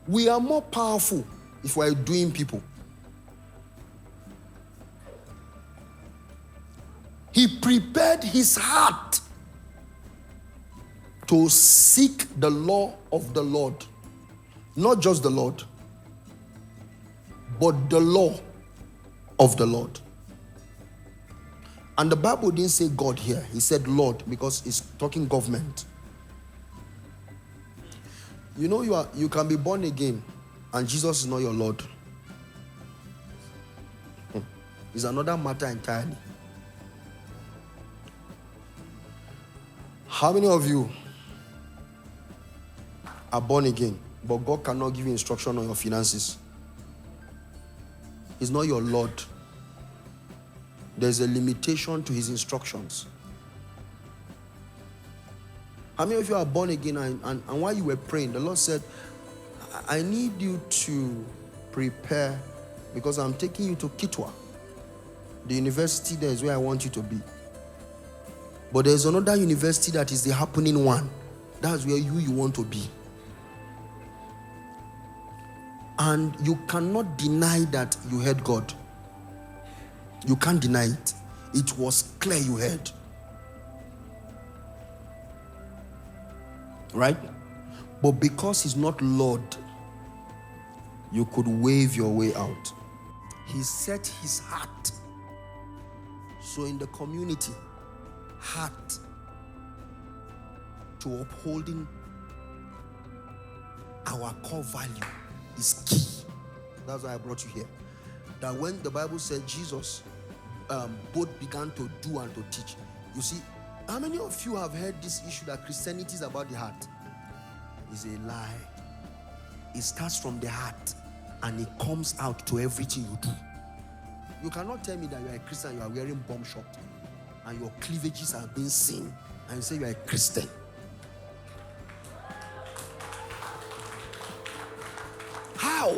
We are more powerful if we are doing people. He prepared his heart to seek the law of the Lord. Not just the Lord, but the law of the Lord. And the Bible didn't say God here. He said Lord because it's talking government. You know you can be born again and Jesus is not your Lord. It's another matter entirely. How many of you are born again, but God cannot give you instruction on your finances? He's not your Lord. There's a limitation to his instructions. How many of you are born again and while you were praying, the Lord said, I need you to prepare because I'm taking you to Kitwa. The university there is where I want you to be. But there's another university that is the happening one. That's where you want to be. And you cannot deny that you heard God. You can't deny it. It was clear you heard. Right? But because he's not Lord, you could wave your way out. He set his heart. So in the community, heart to upholding our core value is key. That's why I brought you here. That when the Bible said Jesus both began to do and to teach. You see, how many of you have heard this issue that Christianity is about the heart? It's a lie. It starts from the heart and it comes out to everything you do. You cannot tell me that you are a Christian, you are wearing bomb short and your cleavages are being seen and you say you are a Christian. How?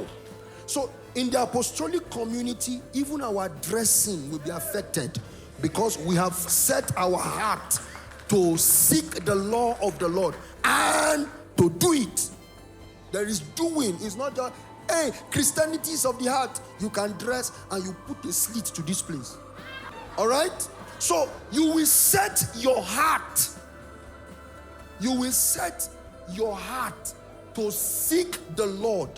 So in the apostolic community, even our dressing will be affected because we have set our heart to seek the law of the Lord and to do it. There is doing. It's not just, hey, Christianity is of the heart. You can dress and you put a slit to this place. All right? So you will set your heart. You will set your heart to seek the Lord,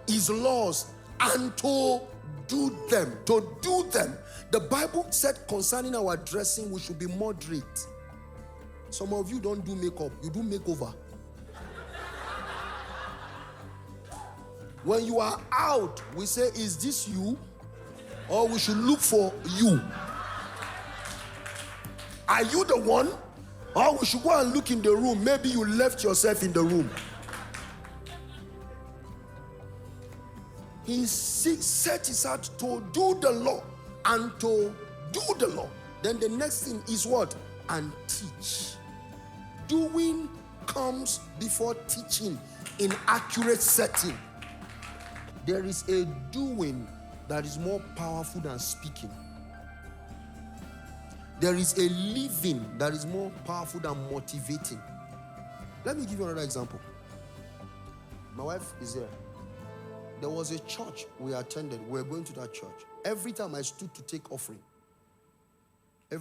his laws, and to do them. To do them. The Bible said concerning our dressing, we should be moderate. Some of you don't do makeup, you do makeover. When you are out, we say, is this you? Or we should look for you. Are you the one? Or we should go and look in the room. Maybe you left yourself in the room. He set his heart to do the law and to do the law. Then the next thing is what? And teach. Doing comes before teaching in accurate setting. There is a doing that is more powerful than speaking. There is a living that is more powerful than motivating. Let me give you another example. My wife is here. There was a church we attended. We were going to that church. Every time I stood to take offering, the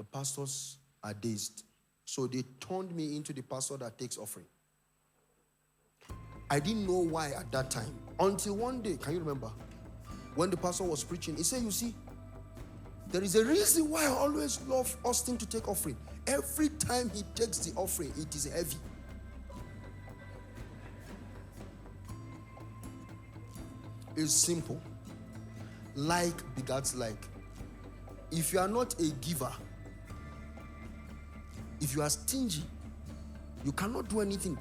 pastors are dazed. So they turned me into the pastor that takes offering. I didn't know why at that time. Until one day, can you remember? When the pastor was preaching, he said, you see, there is a reason why I always love Austin to take offering. Every time he takes the offering, it is heavy. It's simple. Like begets like. If you are not a giver, if you are stingy, you cannot do anything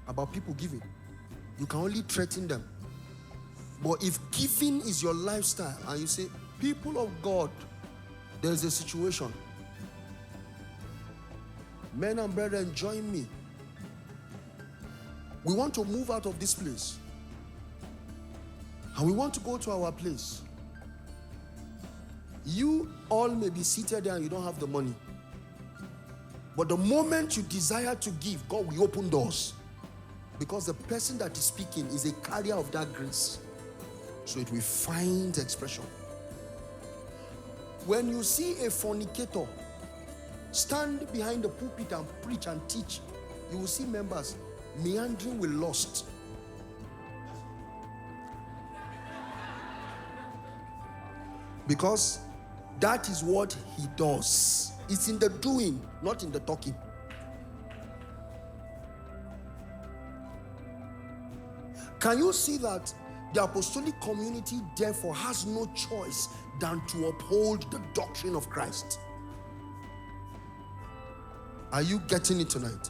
about people giving. You can only threaten them. But if giving is your lifestyle and you say, people of God, there's a situation. Men and brethren, join me. We want to move out of this place. And we want to go to our place. You all may be seated there and you don't have the money. But the moment you desire to give, God will open doors. Because the person that is speaking is a carrier of that grace. So it will find expression. When you see a fornicator stand behind the pulpit and preach and teach, you will see members meandering with lust. Because that is what he does. It's in the doing, not in the talking. Can you see that the apostolic community therefore has no choice than to uphold the doctrine of Christ? Are you getting it tonight?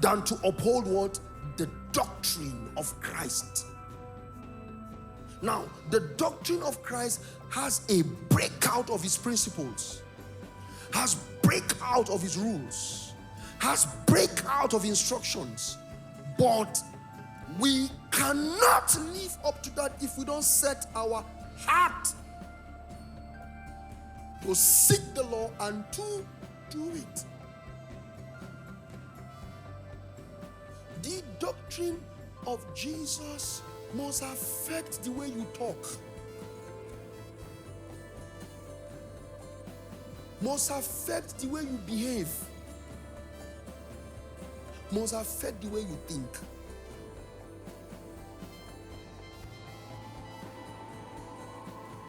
Than to uphold what? The doctrine of Christ. Now, the doctrine of Christ has a breakout of his principles, has breakout of his rules, has breakout of instructions, but we cannot live up to that if we don't set our heart to seek the law and to do it. The doctrine of Jesus must affect the way you talk, must affect the way you behave, must affect the way you think.